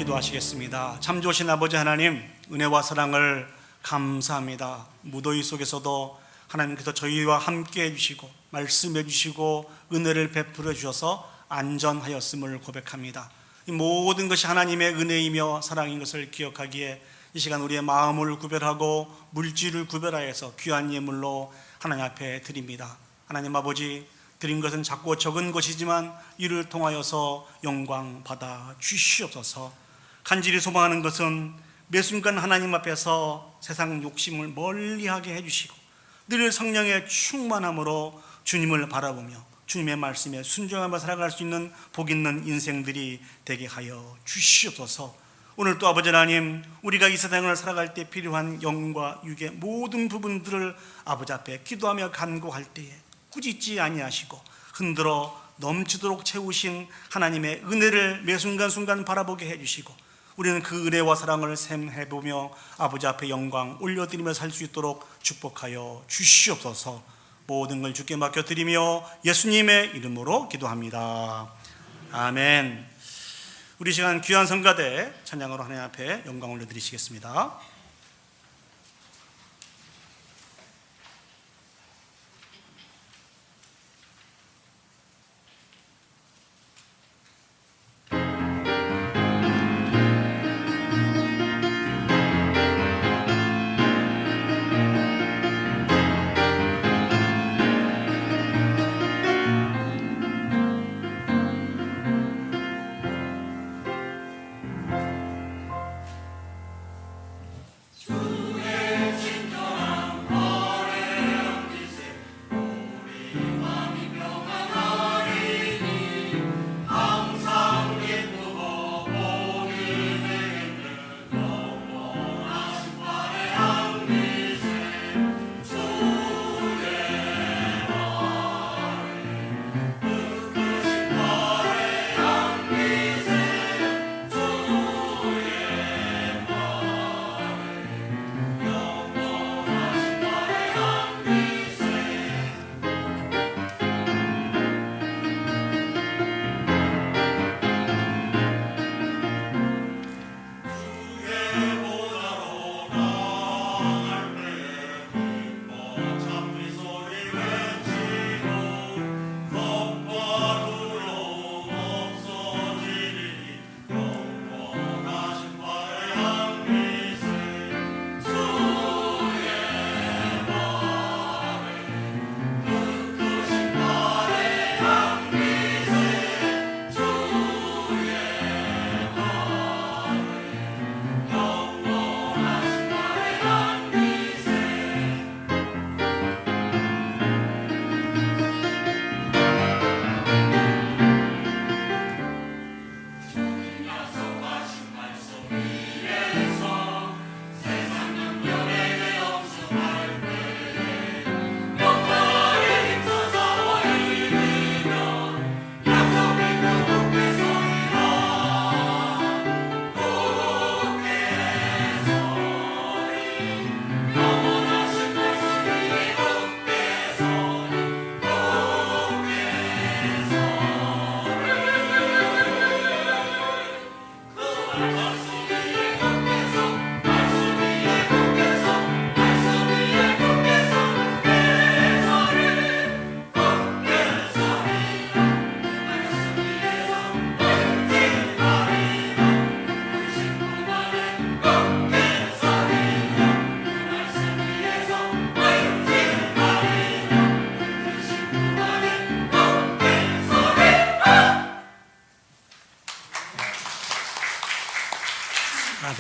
기도하시겠습니다. 참 좋으신 아버지 하나님, 은혜와 사랑을 감사합니다. 무더위 속에서도 하나님께서 저희와 함께 해주시고 말씀해 주시고 은혜를 베풀어 주셔서 안전하였음을 고백합니다. 이 모든 것이 하나님의 은혜이며 사랑인 것을 기억하기에 이 시간 우리의 마음을 구별하고 물질을 구별하여서 귀한 예물로 하나님 앞에 드립니다. 하나님 아버지, 드린 것은 작고 적은 것이지만 이를 통하여서 영광 받아 주시옵소서. 간절히 소망하는 것은 매 순간 하나님 앞에서 세상 욕심을 멀리하게 해주시고 늘 성령의 충만함으로 주님을 바라보며 주님의 말씀에 순종하며 살아갈 수 있는 복 있는 인생들이 되게 하여 주시옵소서. 오늘 또 아버지 하나님, 우리가 이 세상을 살아갈 때 필요한 영과 육의 모든 부분들을 아버지 앞에 기도하며 간구할 때에 꾸짖지 아니하시고 흔들어 넘치도록 채우신 하나님의 은혜를 매 순간순간 바라보게 해주시고 우리는 그 은혜와 사랑을 샘해보며 아버지 앞에 영광 올려드리며 살 수 있도록 축복하여 주시옵소서. 모든 걸 주께 맡겨드리며 예수님의 이름으로 기도합니다. 아멘. 우리 시간 귀한 성가대 찬양으로 하나님 앞에 영광 올려드리시겠습니다.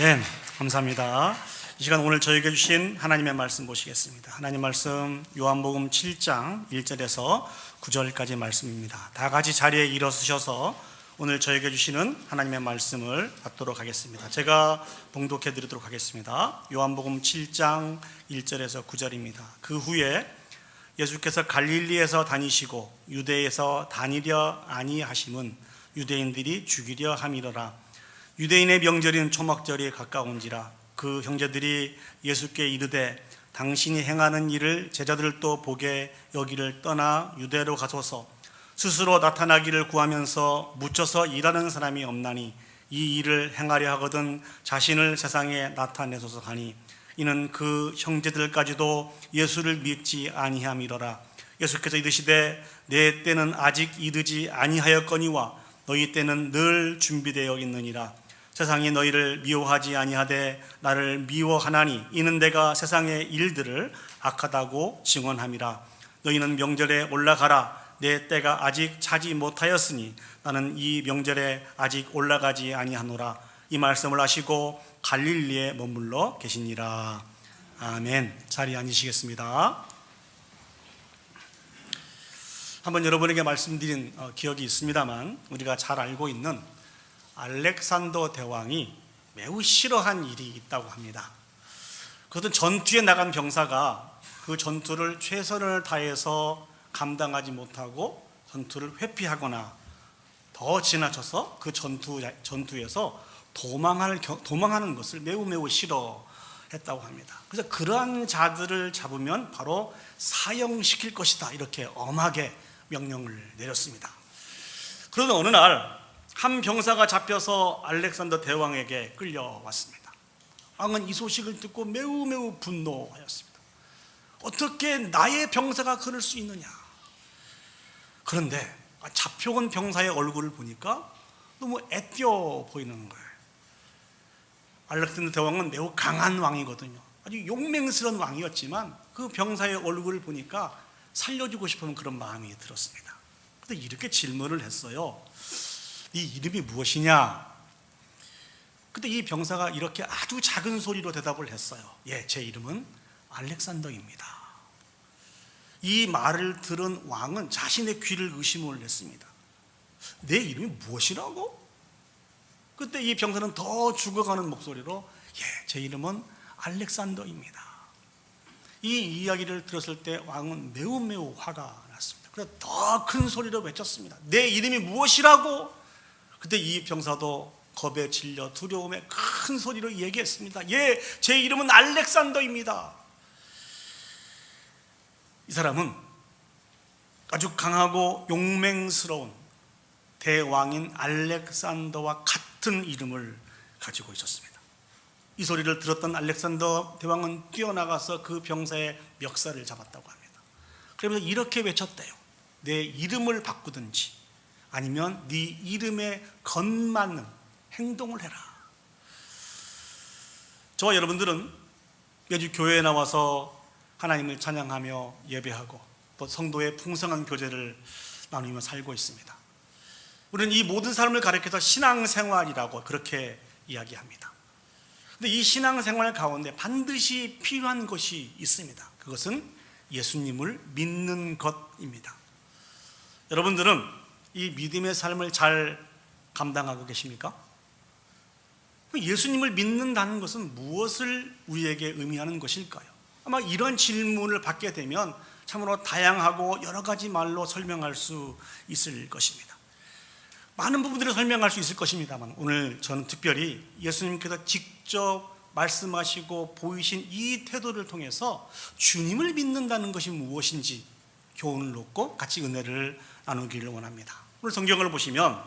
네, 감사합니다. 이 시간 오늘 저에게 주신 하나님의 말씀 보시겠습니다. 하나님 말씀 요한복음 7장 1절에서 9절까지 말씀입니다. 다 같이 자리에 일어서셔서 오늘 저에게 주시는 하나님의 말씀을 받도록 하겠습니다. 제가 봉독해 드리도록 하겠습니다. 요한복음 7장 1절에서 9절입니다. 그 후에 예수께서 갈릴리에서 다니시고 유대에서 다니려 아니하심은 유대인들이 죽이려 함이로라. 유대인의 명절인 초막절이 가까운지라. 그 형제들이 예수께 이르되 당신이 행하는 일을 제자들도 보게 여기를 떠나 유대로 가소서. 스스로 나타나기를 구하면서 묻혀서 일하는 사람이 없나니 이 일을 행하려 하거든 자신을 세상에 나타내소서 하니 이는 그 형제들까지도 예수를 믿지 아니함이로라. 예수께서 이르시되 내 때는 아직 이르지 아니하였거니와 너희 때는 늘 준비되어 있느니라. 세상이 너희를 미워하지 아니하되 나를 미워하나니 이는 내가 세상의 일들을 악하다고 증언함이라. 너희는 명절에 올라가라. 내 때가 아직 차지 못하였으니 나는 이 명절에 아직 올라가지 아니하노라. 이 말씀을 하시고 갈릴리에 머물러 계시니라. 아멘. 자리에 앉으시겠습니다. 한번 여러분에게 말씀드린 기억이 있습니다만 우리가 잘 알고 있는 알렉산더 대왕이 매우 싫어한 일이 있다고 합니다. 그것은 전투에 나간 병사가 그 전투를 최선을 다해서 감당하지 못하고 전투를 회피하거나 더 지나쳐서 그 전투에서 도망하는 것을 매우 싫어했다고 합니다. 그래서 그러한 자들을 잡으면 바로 사형시킬 것이다, 이렇게 엄하게 명령을 내렸습니다. 그러던 어느 날 한 병사가 잡혀서 알렉산더 대왕에게 끌려왔습니다. 왕은 이 소식을 듣고 매우 분노하였습니다. 어떻게 나의 병사가 그럴 수 있느냐. 그런데 잡혀온 병사의 얼굴을 보니까 너무 애띄어 보이는 거예요. 알렉산더 대왕은 매우 강한 왕이거든요. 아주 용맹스러운 왕이었지만 그 병사의 얼굴을 보니까 살려주고 싶은 그런 마음이 들었습니다. 그런데 이렇게 질문을 했어요. 네 이름이 무엇이냐? 근데 이 병사가 이렇게 아주 작은 소리로 대답을 했어요. 예, 제 이름은 알렉산더입니다. 이 말을 들은 왕은 자신의 귀를 의심을 했습니다. 내 이름이 무엇이라고? 그때 이 병사는 더 죽어가는 목소리로 예, 제 이름은 알렉산더입니다. 이 이야기를 들었을 때 왕은 매우 화가 났습니다. 그래서 더 큰 소리로 외쳤습니다. 내 이름이 무엇이라고? 그때 이 병사도 겁에 질려 두려움에 큰 소리로 얘기했습니다. 예, 제 이름은 알렉산더입니다. 이 사람은 아주 강하고 용맹스러운 대왕인 알렉산더와 같은 이름을 가지고 있었습니다. 이 소리를 들었던 알렉산더 대왕은 뛰어나가서 그 병사의 멱살을 잡았다고 합니다. 그러면서 이렇게 외쳤대요. 내 이름을 바꾸든지 아니면 네 이름에 걸맞는 행동을 해라. 저와 여러분들은 매주 교회에 나와서 하나님을 찬양하며 예배하고 또 성도의 풍성한 교제를 나누며 살고 있습니다. 우리는 이 모든 삶을 가리켜서 신앙생활이라고 그렇게 이야기합니다. 그런데 이 신앙생활 가운데 반드시 필요한 것이 있습니다. 그것은 예수님을 믿는 것입니다. 여러분들은 이 믿음의 삶을 잘 감당하고 계십니까? 예수님을 믿는다는 것은 무엇을 우리에게 의미하는 것일까요? 아마 이런 질문을 받게 되면 참으로 다양하고 여러 가지 말로 설명할 수 있을 것입니다. 많은 부분들을 설명할 수 있을 것입니다만 오늘 저는 특별히 예수님께서 직접 말씀하시고 보이신 이 태도를 통해서 주님을 믿는다는 것이 무엇인지 교훈을 놓고 같이 은혜를 나누기를 원합니다. 오늘 성경을 보시면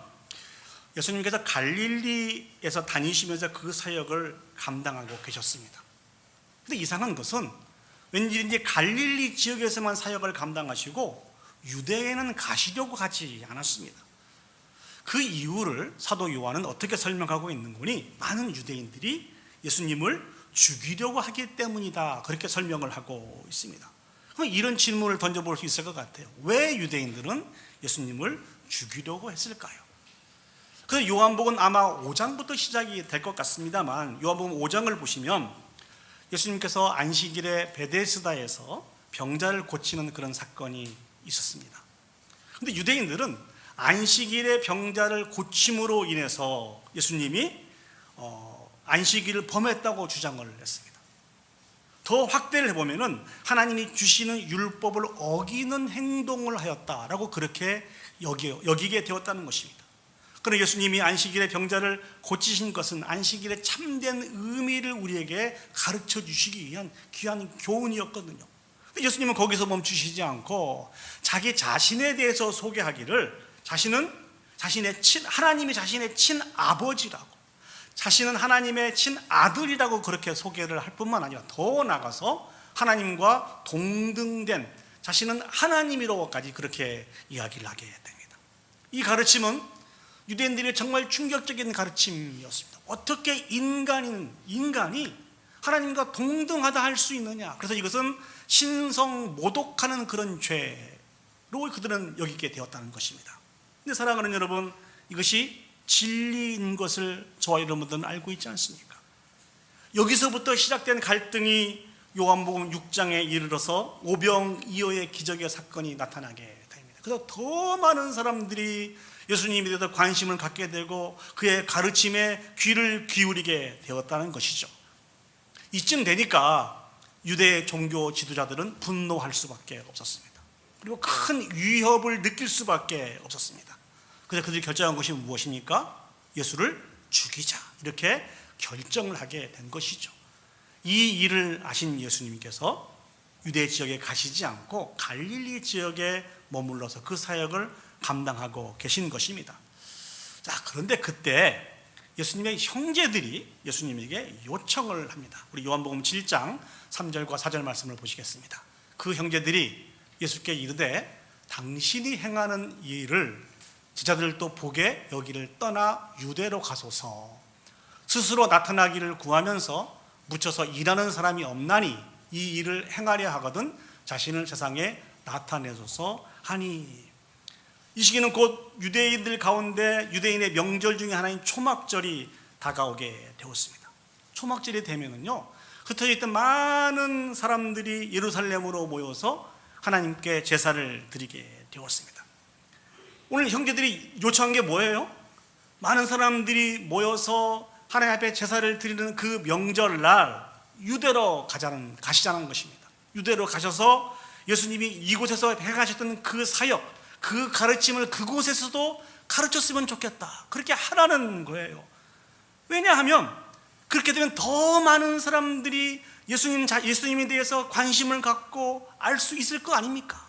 예수님께서 갈릴리에서 다니시면서 그 사역을 감당하고 계셨습니다. 그런데 이상한 것은 왠지 갈릴리 지역에서만 사역을 감당하시고 유대에는 가시려고 하지 않았습니다. 그 이유를 사도 요한은 어떻게 설명하고 있는 거니? 많은 유대인들이 예수님을 죽이려고 하기 때문이다, 그렇게 설명을 하고 있습니다. 그럼 이런 질문을 던져볼 수 있을 것 같아요. 왜 유대인들은 예수님을 죽이려고 했을까요? 그래서 요한복음 아마 5장부터 시작이 될 것 같습니다만 요한복음 5장을 보시면 예수님께서 안식일에 베데스다에서 병자를 고치는 그런 사건이 있었습니다. 그런데 유대인들은 안식일에 병자를 고침으로 인해서 예수님이 안식일을 범했다고 주장을 했습니다. 더 확대를 해보면 하나님이 주시는 율법을 어기는 행동을 하였다라고 그렇게 여기게 되었다는 것입니다. 그러나 예수님이 안식일에 병자를 고치신 것은 안식일의 참된 의미를 우리에게 가르쳐 주시기 위한 귀한 교훈이었거든요. 예수님은 거기서 멈추시지 않고 자기 자신에 대해서 소개하기를 하나님이 자신의 친아버지라고, 자신은 하나님의 친아들이라고 그렇게 소개를 할 뿐만 아니라 더 나아가서 하나님과 동등된, 자신은 하나님이라고까지 그렇게 이야기를 하게 됩니다. 이 가르침은 유대인들이 정말 충격적인 가르침이었습니다. 어떻게 인간이 하나님과 동등하다 할 수 있느냐. 그래서 이것은 신성 모독하는 그런 죄로 그들은 여기게 되었다는 것입니다. 근데 사랑하는 여러분, 이것이 진리인 것을 저와 여러분들은 알고 있지 않습니까? 여기서부터 시작된 갈등이 요한복음 6장에 이르러서 오병이어의 기적의 사건이 나타나게 됩니다. 그래서 더 많은 사람들이 예수님에 대해서 관심을 갖게 되고 그의 가르침에 귀를 기울이게 되었다는 것이죠. 이쯤 되니까 유대 종교 지도자들은 분노할 수밖에 없었습니다. 그리고 큰 위협을 느낄 수밖에 없었습니다. 그래서 그들이 결정한 것이 무엇입니까? 예수를 죽이자, 이렇게 결정을 하게 된 것이죠. 이 일을 아신 예수님께서 유대 지역에 가시지 않고 갈릴리 지역에 머물러서 그 사역을 감당하고 계신 것입니다. 자, 그런데 그때 예수님의 형제들이 예수님에게 요청을 합니다. 우리 요한복음 7장 3절과 4절 말씀을 보시겠습니다. 그 형제들이 예수께 이르되 당신이 행하는 이 일을 제자들도 보게 여기를 떠나 유대로 가소서. 스스로 나타나기를 구하면서 묻혀서 일하는 사람이 없나니 이 일을 행하려 하거든 자신을 세상에 나타내소서 하니. 이 시기는 곧 유대인들 가운데 유대인의 명절 중에 하나인 초막절이 다가오게 되었습니다. 초막절이 되면은요, 흩어져 있던 많은 사람들이 예루살렘으로 모여서 하나님께 제사를 드리게 되었습니다. 오늘 형제들이 요청한 게 뭐예요? 많은 사람들이 모여서 하나님 앞에 제사를 드리는 그 명절날 유대로 가시자는 것입니다. 유대로 가셔서 예수님이 이곳에서 행하셨던 그 사역, 그 가르침을 그곳에서도 가르쳤으면 좋겠다, 그렇게 하라는 거예요. 왜냐하면 그렇게 되면 더 많은 사람들이 예수님에 대해서 관심을 갖고 알 수 있을 거 아닙니까?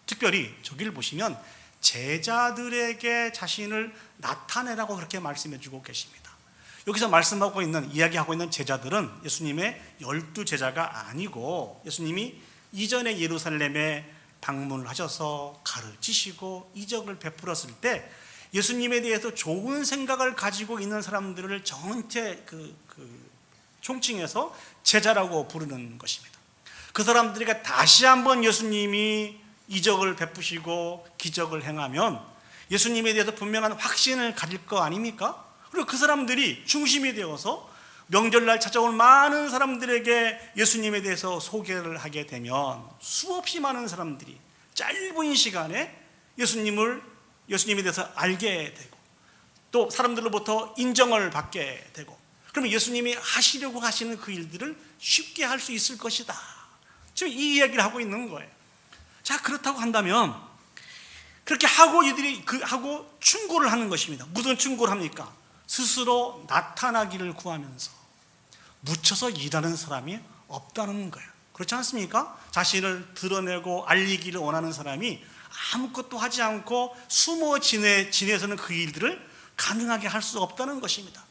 특별히 저기를 보시면 제자들에게 자신을 나타내라고 그렇게 말씀해 주고 계십니다. 여기서 이야기하고 있는 제자들은 예수님의 12제자가 아니고 예수님이 이전에 예루살렘에 방문을 하셔서 가르치시고 이적을 베풀었을 때 예수님에 대해서 좋은 생각을 가지고 있는 사람들을 전체 총칭해서 제자라고 부르는 것입니다. 그 사람들에게 다시 한번 예수님이 이적을 베푸시고 기적을 행하면 예수님에 대해서 분명한 확신을 가질 거 아닙니까? 그리고 그 사람들이 중심이 되어서 명절날 찾아올 많은 사람들에게 예수님에 대해서 소개를 하게 되면 수없이 많은 사람들이 짧은 시간에 예수님에 대해서 알게 되고 또 사람들로부터 인정을 받게 되고, 그러면 예수님이 하시려고 하시는 그 일들을 쉽게 할 수 있을 것이다. 지금 이 이야기를 하고 있는 거예요. 자, 그렇다고 한다면 그렇게 하고 이들이 하고 충고를 하는 것입니다. 무슨 충고를 합니까? 스스로 나타나기를 구하면서 묻혀서 일하는 사람이 없다는 거예요. 그렇지 않습니까? 자신을 드러내고 알리기를 원하는 사람이 아무것도 하지 않고 숨어 지내서는 그 일들을 가능하게 할 수 없다는 것입니다.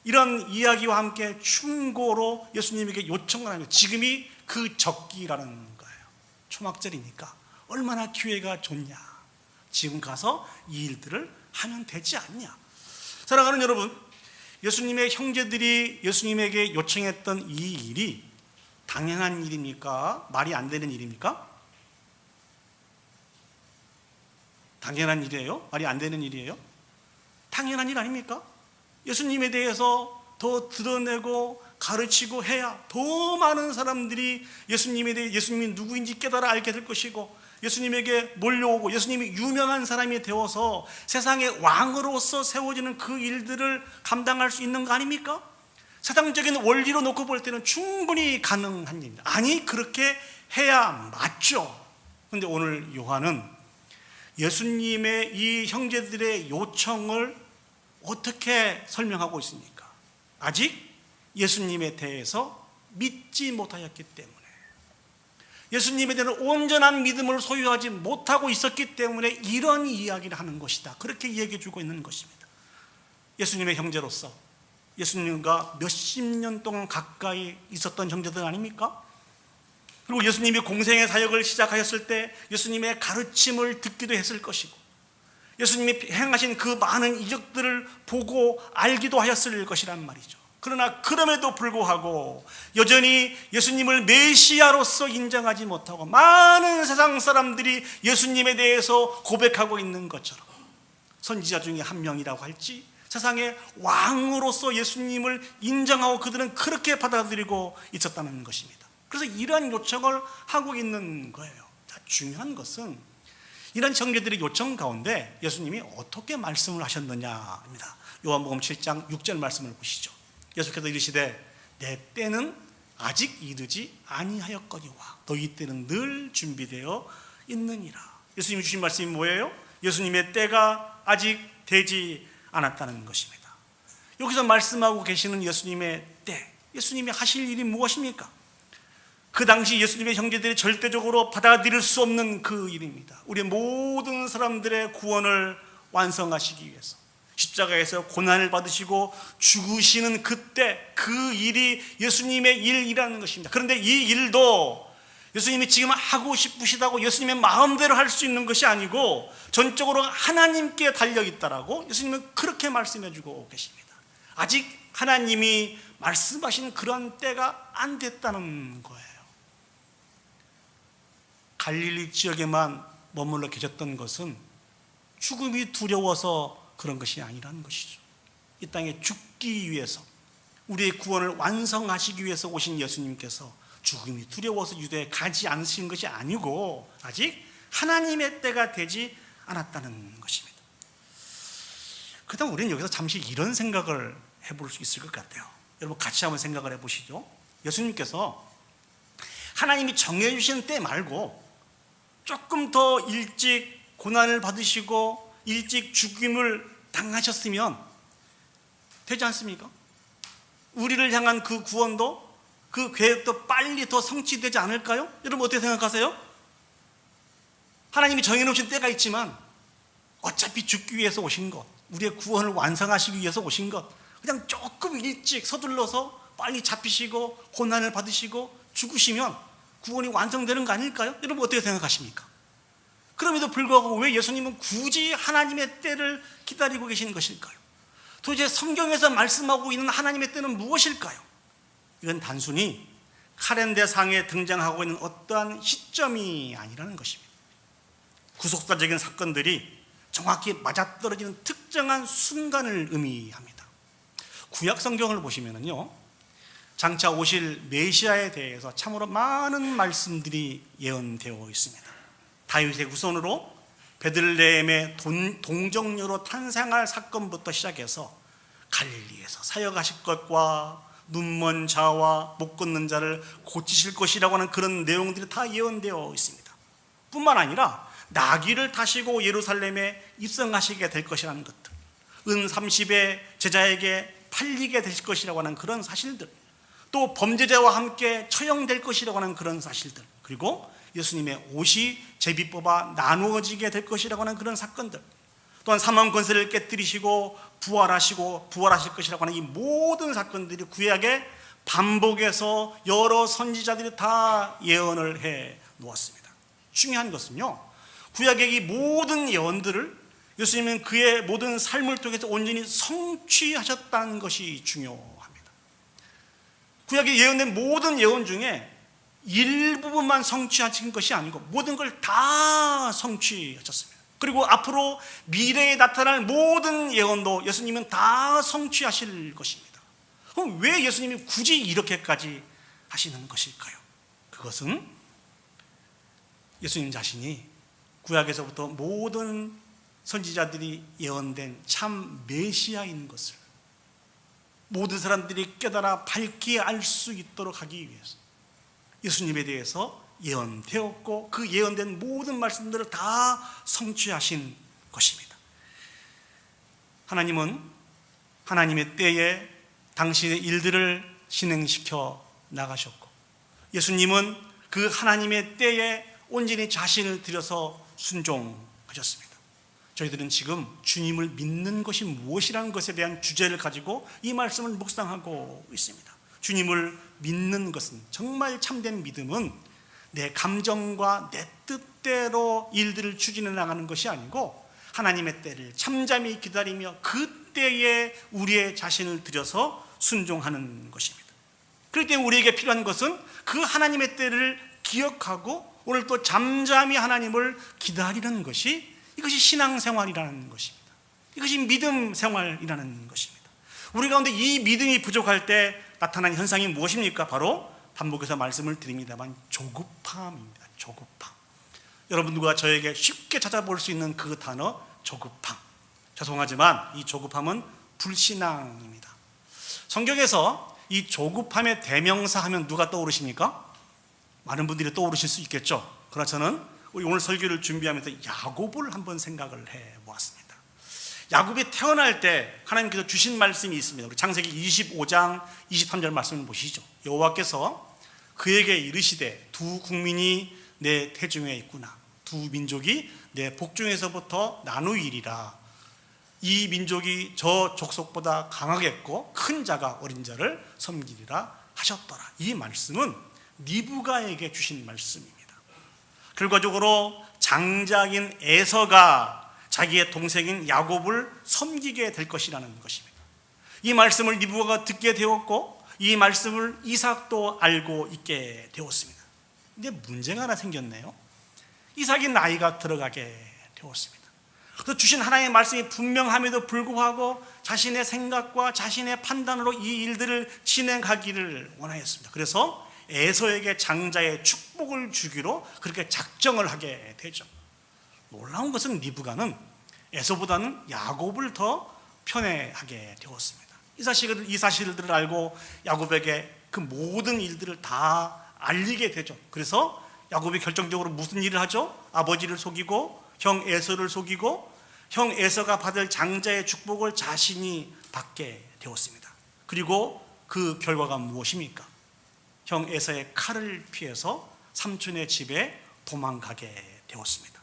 이런 이야기와 함께 충고로 예수님에게 요청을 하는 거예요. 지금이 그 적기라는 거예요. 초막절이니까 얼마나 기회가 좋냐. 지금 가서 이 일들을 하면 되지 않냐. 사랑하는 여러분, 예수님의 형제들이 예수님에게 요청했던 이 일이 당연한 일입니까? 말이 안 되는 일입니까? 당연한 일이에요? 말이 안 되는 일이에요? 당연한 일 아닙니까? 예수님에 대해서 더 드러내고 가르치고 해야 더 많은 사람들이 예수님이 누구인지 깨달아 알게 될 것이고, 예수님에게 몰려오고 예수님이 유명한 사람이 되어서 세상의 왕으로서 세워지는 그 일들을 감당할 수 있는 거 아닙니까? 세상적인 원리로 놓고 볼 때는 충분히 가능한 일입니다. 아니, 그렇게 해야 맞죠. 그런데 오늘 요한은 예수님의 이 형제들의 요청을 어떻게 설명하고 있습니까? 아직 예수님에 대해서 믿지 못하였기 때문에, 예수님에 대한 온전한 믿음을 소유하지 못하고 있었기 때문에 이런 이야기를 하는 것이다, 그렇게 얘기해 주고 있는 것입니다. 예수님의 형제로서 예수님과 몇십 년 동안 가까이 있었던 형제들 아닙니까? 그리고 예수님이 공생의 사역을 시작하셨을 때 예수님의 가르침을 듣기도 했을 것이고, 예수님이 행하신 그 많은 이적들을 보고 알기도 하였을 것이란 말이죠. 그러나 그럼에도 불구하고 여전히 예수님을 메시아로서 인정하지 못하고 많은 세상 사람들이 예수님에 대해서 고백하고 있는 것처럼 선지자 중에 한 명이라고 할지 세상의 왕으로서 예수님을 인정하고 그들은 그렇게 받아들이고 있었다는 것입니다. 그래서 이러한 요청을 하고 있는 거예요. 자, 중요한 것은 이런 형제들의 요청 가운데 예수님이 어떻게 말씀을 하셨느냐입니다. 요한복음 7장 6절 말씀을 보시죠. 예수께서 이르시되 내 때는 아직 이르지 아니하였거니와 너희 때는 늘 준비되어 있느니라. 예수님이 주신 말씀이 뭐예요? 예수님의 때가 아직 되지 않았다는 것입니다. 여기서 말씀하고 계시는 예수님의 때, 예수님이 하실 일이 무엇입니까? 그 당시 예수님의 형제들이 절대적으로 받아들일 수 없는 그 일입니다. 우리 모든 사람들의 구원을 완성하시기 위해서 십자가에서 고난을 받으시고 죽으시는 그때 그 일이 예수님의 일이라는 것입니다. 그런데 이 일도 예수님이 지금 하고 싶으시다고 예수님의 마음대로 할 수 있는 것이 아니고 전적으로 하나님께 달려있다라고 예수님은 그렇게 말씀해 주고 계십니다. 아직 하나님이 말씀하신 그런 때가 안 됐다는 거예요. 갈릴리 지역에만 머물러 계셨던 것은 죽음이 두려워서 그런 것이 아니라는 것이죠. 이 땅에 죽기 위해서 우리의 구원을 완성하시기 위해서 오신 예수님께서 죽음이 두려워서 유대에 가지 않으신 것이 아니고 아직 하나님의 때가 되지 않았다는 것입니다. 그렇다면 우리는 여기서 잠시 이런 생각을 해볼 수 있을 것 같아요. 여러분 같이 한번 생각을 해보시죠. 예수님께서 하나님이 정해주신 때 말고 조금 더 일찍 고난을 받으시고 일찍 죽임을 당하셨으면 되지 않습니까? 우리를 향한 그 구원도 그 계획도 빨리 더 성취되지 않을까요? 여러분 어떻게 생각하세요? 하나님이 정해놓으신 때가 있지만 어차피 죽기 위해서 오신 것, 우리의 구원을 완성하시기 위해서 오신 것, 그냥 조금 일찍 서둘러서 빨리 잡히시고 고난을 받으시고 죽으시면 구원이 완성되는 거 아닐까요? 여러분 어떻게 생각하십니까? 그럼에도 불구하고 왜 예수님은 굳이 하나님의 때를 기다리고 계시는 것일까요? 도대체 성경에서 말씀하고 있는 하나님의 때는 무엇일까요? 이건 단순히 카렌더상에 등장하고 있는 어떠한 시점이 아니라는 것입니다. 구속사적인 사건들이 정확히 맞아떨어지는 특정한 순간을 의미합니다. 구약 성경을 보시면요, 장차 오실 메시아에 대해서 참으로 많은 말씀들이 예언되어 있습니다. 다윗의 후손으로 베들레헴의 동정녀로 탄생할 사건부터 시작해서 갈릴리에서 사역하실 것과 눈먼 자와 못 걷는 자를 고치실 것이라고 하는 그런 내용들이 다 예언되어 있습니다. 뿐만 아니라 나귀를 타시고 예루살렘에 입성하시게 될 것이라는 것들, 은 30의 제자에게 팔리게 되실 것이라고 하는 그런 사실들, 또 범죄자와 함께 처형될 것이라고 하는 그런 사실들, 그리고 예수님의 옷이 제비 뽑아 나누어지게 될 것이라고 하는 그런 사건들, 또한 사망 권세를 깨뜨리시고 부활하실 것이라고 하는 이 모든 사건들이 구약에 반복해서 여러 선지자들이 다 예언을 해 놓았습니다. 중요한 것은요, 구약의 이 모든 예언들을 예수님은 그의 모든 삶을 통해서 온전히 성취하셨다는 것이 중요합니다. 구약에 예언된 모든 예언 중에 일부분만 성취하신 것이 아니고 모든 걸 다 성취하셨습니다. 그리고 앞으로 미래에 나타날 모든 예언도 예수님은 다 성취하실 것입니다. 그럼 왜 예수님이 굳이 이렇게까지 하시는 것일까요? 그것은 예수님 자신이 구약에서부터 모든 선지자들이 예언된 참 메시아인 것을 모든 사람들이 깨달아 밝히 알 수 있도록 하기 위해서 예수님에 대해서 예언되었고 그 예언된 모든 말씀들을 다 성취하신 것입니다. 하나님은 하나님의 때에 당신의 일들을 진행시켜 나가셨고, 예수님은 그 하나님의 때에 온전히 자신을 들여서 순종하셨습니다. 저희들은 지금 주님을 믿는 것이 무엇이라는 것에 대한 주제를 가지고 이 말씀을 묵상하고 있습니다. 주님을 믿는 것은, 정말 참된 믿음은 내 감정과 내 뜻대로 일들을 추진해 나가는 것이 아니고 하나님의 때를 잠잠히 기다리며 그때에 우리의 자신을 들여서 순종하는 것입니다. 그렇기 때문에 우리에게 필요한 것은 그 하나님의 때를 기억하고 오늘 또 잠잠히 하나님을 기다리는 것이, 이것이 신앙생활이라는 것입니다. 이것이 믿음 생활이라는 것입니다. 우리 가운데 이 믿음이 부족할 때 나타나는 현상이 무엇입니까? 바로 반복해서 말씀을 드립니다만 조급함입니다. 조급함. 여러분 누가 저에게 쉽게 찾아볼 수 있는 그 단어 조급함. 죄송하지만 이 조급함은 불신앙입니다. 성경에서 이 조급함의 대명사 하면 누가 떠오르십니까? 많은 분들이 떠오르실 수 있겠죠. 그러나 저는 우리 오늘 설교를 준비하면서 야곱을 한번 생각을 해보았습니다. 야곱이 태어날 때 하나님께서 주신 말씀이 있습니다. 우리 창세기 25장 23절 말씀을 보시죠. 여호와께서 그에게 이르시되 두 국민이 내 태중에 있구나. 두 민족이 내 복중에서부터 나누이리라. 이 민족이 저 족속보다 강하겠고 큰 자가 어린 자를 섬기리라 하셨더라. 이 말씀은 리브가에게 주신 말씀입니다. 결과적으로 장자인 에서가 자기의 동생인 야곱을 섬기게 될 것이라는 것입니다. 이 말씀을 리브가가 듣게 되었고 이 말씀을 이삭도 알고 있게 되었습니다. 근데 문제가 하나 생겼네요. 이삭이 나이가 들어가게 되었습니다. 그래서 주신 하나님의 말씀이 분명함에도 불구하고 자신의 생각과 자신의 판단으로 이 일들을 진행하기를 원하였습니다. 그래서 에서에게 장자의 축복을 주기로 그렇게 작정을 하게 되죠. 놀라운 것은 리브가는 에서보다는 야곱을 더 편애하게 되었습니다. 이 사실들을 알고 야곱에게 그 모든 일들을 다 알리게 되죠. 그래서 야곱이 결정적으로 무슨 일을 하죠? 아버지를 속이고 형 에서를 속이고 형 에서가 받을 장자의 축복을 자신이 받게 되었습니다. 그리고 그 결과가 무엇입니까? 형 에서의 칼을 피해서 삼촌의 집에 도망가게 되었습니다.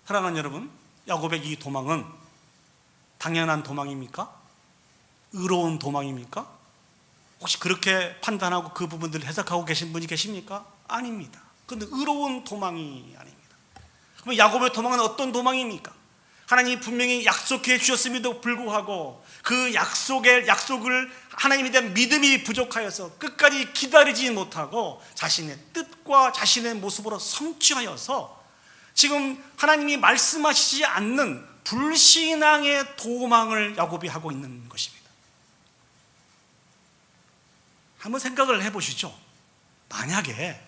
사랑하는 여러분, 야곱의 이 도망은 당연한 도망입니까? 의로운 도망입니까? 혹시 그렇게 판단하고 그 부분들을 해석하고 계신 분이 계십니까? 아닙니다. 그런데 의로운 도망이 아닙니다. 그럼 야곱의 도망은 어떤 도망입니까? 하나님이 분명히 약속해 주셨음에도 불구하고 그 약속을 하나님에 대한 믿음이 부족하여서 끝까지 기다리지 못하고 자신의 뜻과 자신의 모습으로 성취하여서 지금 하나님이 말씀하시지 않는 불신앙의 도망을 야곱이 하고 있는 것입니다. 한번 생각을 해보시죠. 만약에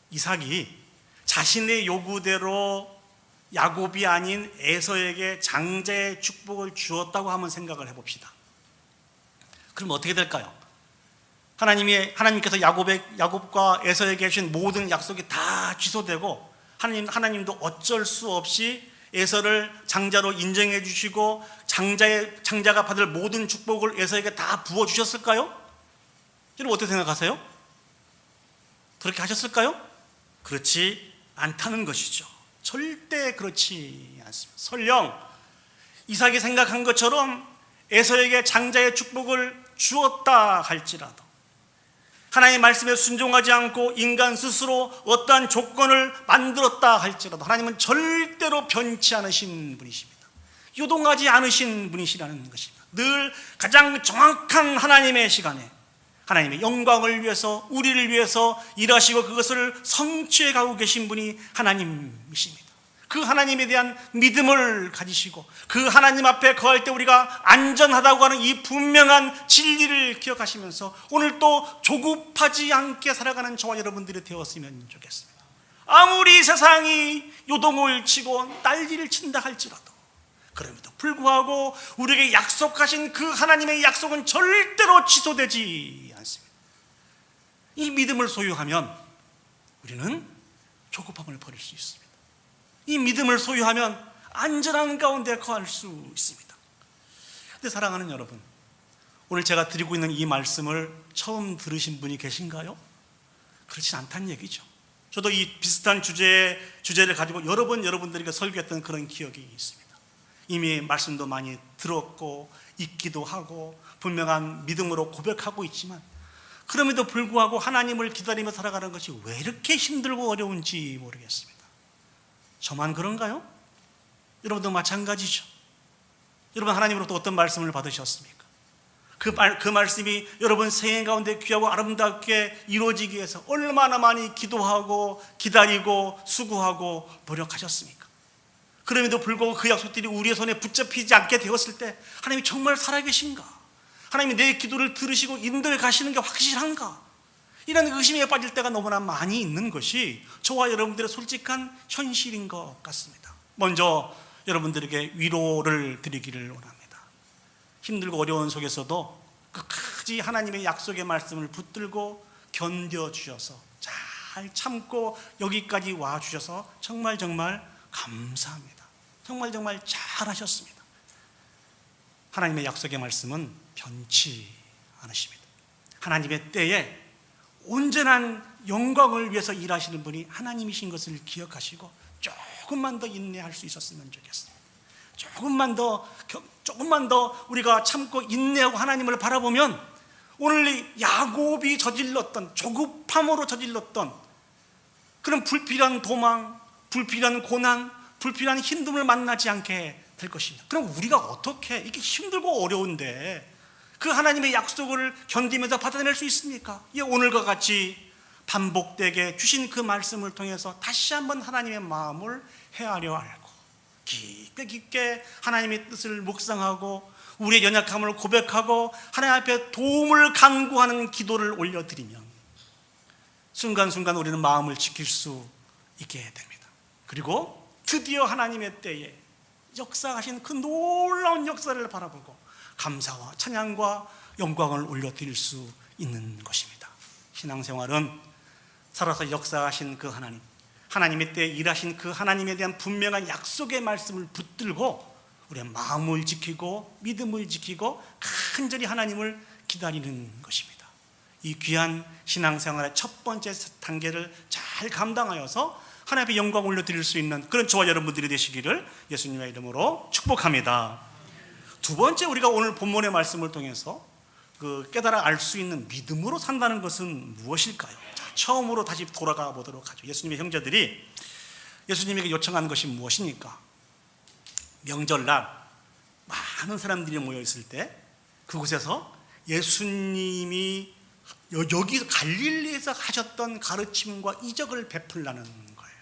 이삭이 자신의 요구대로 야곱이 아닌 에서에게 장자의 축복을 주었다고 한번 생각을 해봅시다. 그럼 어떻게 될까요? 하나님께서 야곱과 에서에게 주신 모든 약속이 다 취소되고 하나님도 어쩔 수 없이 에서를 장자로 인정해 주시고 장자가 받을 모든 축복을 에서에게 다 부어 주셨을까요? 여러분 어떻게 생각하세요? 그렇게 하셨을까요? 그렇지 않다는 것이죠. 절대 그렇지 않습니다. 설령 이삭이 생각한 것처럼 에서에게 장자의 축복을 주었다 할지라도 하나님의 말씀에 순종하지 않고 인간 스스로 어떠한 조건을 만들었다 할지라도 하나님은 절대로 변치 않으신 분이십니다. 요동하지 않으신 분이시라는 것입니다. 늘 가장 정확한 하나님의 시간에 하나님의 영광을 위해서 우리를 위해서 일하시고 그것을 성취해 가고 계신 분이 하나님이십니다. 그 하나님에 대한 믿음을 가지시고 그 하나님 앞에 거할 때 우리가 안전하다고 하는 이 분명한 진리를 기억하시면서 오늘 또 조급하지 않게 살아가는 저와 여러분들이 되었으면 좋겠습니다. 아무리 세상이 요동을 치고 난리를 친다 할지라도 그럼에도 불구하고 우리에게 약속하신 그 하나님의 약속은 절대로 취소되지 않습니다. 이 믿음을 소유하면 우리는 조급함을 버릴 수 있습니다. 이 믿음을 소유하면 안전한 가운데 거할 수 있습니다. 그런데 사랑하는 여러분, 오늘 제가 드리고 있는 이 말씀을 처음 들으신 분이 계신가요? 그렇진 않다는 얘기죠. 저도 이 비슷한 주제를 가지고 여러 번 여러분들에게 설교했던 그런 기억이 있습니다. 이미 말씀도 많이 들었고 읽기도 하고 분명한 믿음으로 고백하고 있지만, 그럼에도 불구하고 하나님을 기다리며 살아가는 것이 왜 이렇게 힘들고 어려운지 모르겠습니다. 저만 그런가요? 여러분도 마찬가지죠. 여러분, 하나님으로부터 어떤 말씀을 받으셨습니까? 그 말씀이 여러분 생애 가운데 귀하고 아름답게 이루어지기 위해서 얼마나 많이 기도하고 기다리고 수고하고 노력하셨습니까? 그럼에도 불구하고 그 약속들이 우리의 손에 붙잡히지 않게 되었을 때, 하나님이 정말 살아계신가? 하나님이 내 기도를 들으시고 인도해 가시는 게 확실한가? 이런 의심에 빠질 때가 너무나 많이 있는 것이 저와 여러분들의 솔직한 현실인 것 같습니다. 먼저 여러분들에게 위로를 드리기를 원합니다. 힘들고 어려운 속에서도 끝까지 하나님의 약속의 말씀을 붙들고 견뎌주셔서, 잘 참고 여기까지 와주셔서 정말 감사합니다. 정말 잘하셨습니다. 하나님의 약속의 말씀은 변치 않으십니다. 하나님의 때에 온전한 영광을 위해서 일하시는 분이 하나님이신 것을 기억하시고 조금만 더 인내할 수 있었으면 좋겠습니다. 조금만 더 우리가 참고 인내하고 하나님을 바라보면, 오늘 야곱이 저질렀던, 조급함으로 저질렀던 그런 불필요한 도망, 불필요한 고난, 불필요한 힘듦을 만나지 않게 될 것입니다. 그럼 우리가 어떻게 이렇게 힘들고 어려운데 그 하나님의 약속을 견디면서 받아낼 수 있습니까? 오늘과 같이 반복되게 주신 그 말씀을 통해서 다시 한번 하나님의 마음을 헤아려 알고 깊게 하나님의 뜻을 묵상하고 우리의 연약함을 고백하고 하나님 앞에 도움을 간구하는 기도를 올려드리면 순간순간 우리는 마음을 지킬 수 있게 됩니다. 그리고 드디어 하나님의 때에 역사하신 그 놀라운 역사를 바라보고 감사와 찬양과 영광을 올려드릴 수 있는 것입니다. 신앙생활은 살아서 역사하신 그 하나님의 때에 일하신 그 하나님에 대한 분명한 약속의 말씀을 붙들고 우리의 마음을 지키고 믿음을 지키고 간절히 하나님을 기다리는 것입니다. 이 귀한 신앙생활의 첫 번째 단계를 잘 감당하여서 하나님 앞에 영광을 올려드릴 수 있는 그런 저와 여러분들이 되시기를 예수님의 이름으로 축복합니다. 두 번째, 우리가 오늘 본문의 말씀을 통해서 깨달아 알 수 있는 믿음으로 산다는 것은 무엇일까요? 자, 처음으로 다시 돌아가 보도록 하죠. 예수님의 형제들이 예수님에게 요청한 것이 무엇입니까? 명절날 많은 사람들이 모여있을 때 그곳에서 예수님이 여기 갈릴리에서 하셨던 가르침과 이적을 베풀라는 거예요.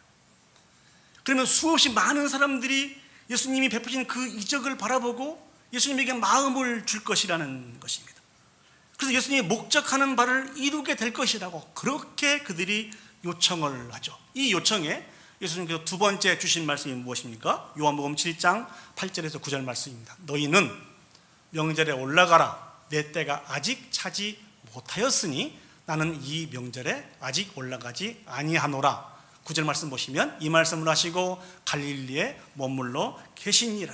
그러면 수없이 많은 사람들이 예수님이 베푸신 그 이적을 바라보고 예수님에게 마음을 줄 것이라는 것입니다. 그래서 예수님이 목적하는 바를 이루게 될 것이라고 그렇게 그들이 요청을 하죠. 이 요청에 예수님께서 두 번째 주신 말씀이 무엇입니까? 요한복음 7장 8절에서 9절 말씀입니다. 너희는 명절에 올라가라. 내 때가 아직 차지 못하였으니 나는 이 명절에 아직 올라가지 아니하노라. 9절 말씀 보시면 이 말씀을 하시고 갈릴리에 머물러 계시니라.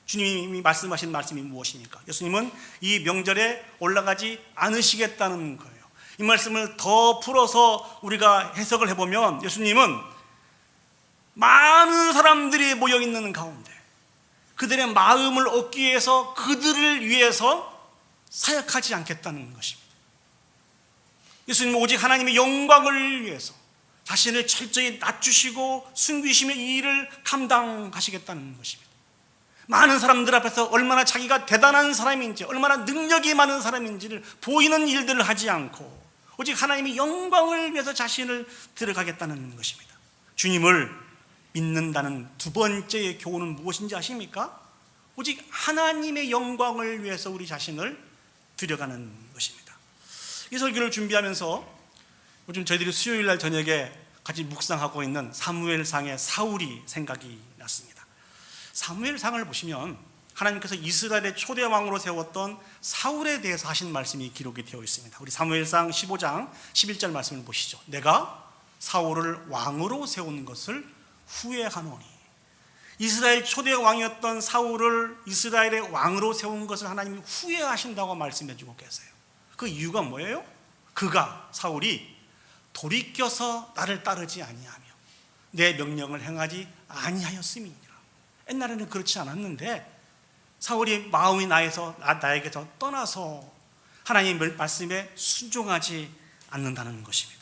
주님이 말씀하신 말씀이 무엇입니까? 예수님은 이 명절에 올라가지 않으시겠다는 거예요. 이 말씀을 더 풀어서 우리가 해석을 해보면 예수님은 많은 사람들이 모여있는 가운데 그들의 마음을 얻기 위해서 그들을 위해서 사역하지 않겠다는 것입니다. 예수님은 오직 하나님의 영광을 위해서 자신을 철저히 낮추시고 숨기시며 이 일을 감당하시겠다는 것입니다. 많은 사람들 앞에서 얼마나 자기가 대단한 사람인지, 얼마나 능력이 많은 사람인지를 보이는 일들을 하지 않고 오직 하나님의 영광을 위해서 자신을 들어가겠다는 것입니다. 주님을 믿는다는 두 번째의 교훈은 무엇인지 아십니까? 오직 하나님의 영광을 위해서 우리 자신을 들여가는 것입니다. 이 설교를 준비하면서 요즘 저희들이 수요일날 저녁에 같이 묵상하고 있는 사무엘상의 사울이 생각이 났습니다. 사무엘상을 보시면 하나님께서 이스라엘의 초대 왕으로 세웠던 사울에 대해서 하신 말씀이 기록이 되어 있습니다. 우리 사무엘상 15장 11절 말씀을 보시죠. 내가 사울을 왕으로 세운 것을 후회하노니. 이스라엘 초대 왕이었던 사울을 이스라엘의 왕으로 세운 것을 하나님이 후회하신다고 말씀해 주고 계세요. 그 이유가 뭐예요? 사울이 돌이켜서 나를 따르지 아니하며 내 명령을 행하지 아니하였음이니라. 옛날에는 그렇지 않았는데 사울이 마음이 나에게서 떠나서 하나님의 말씀에 순종하지 않는다는 것입니다.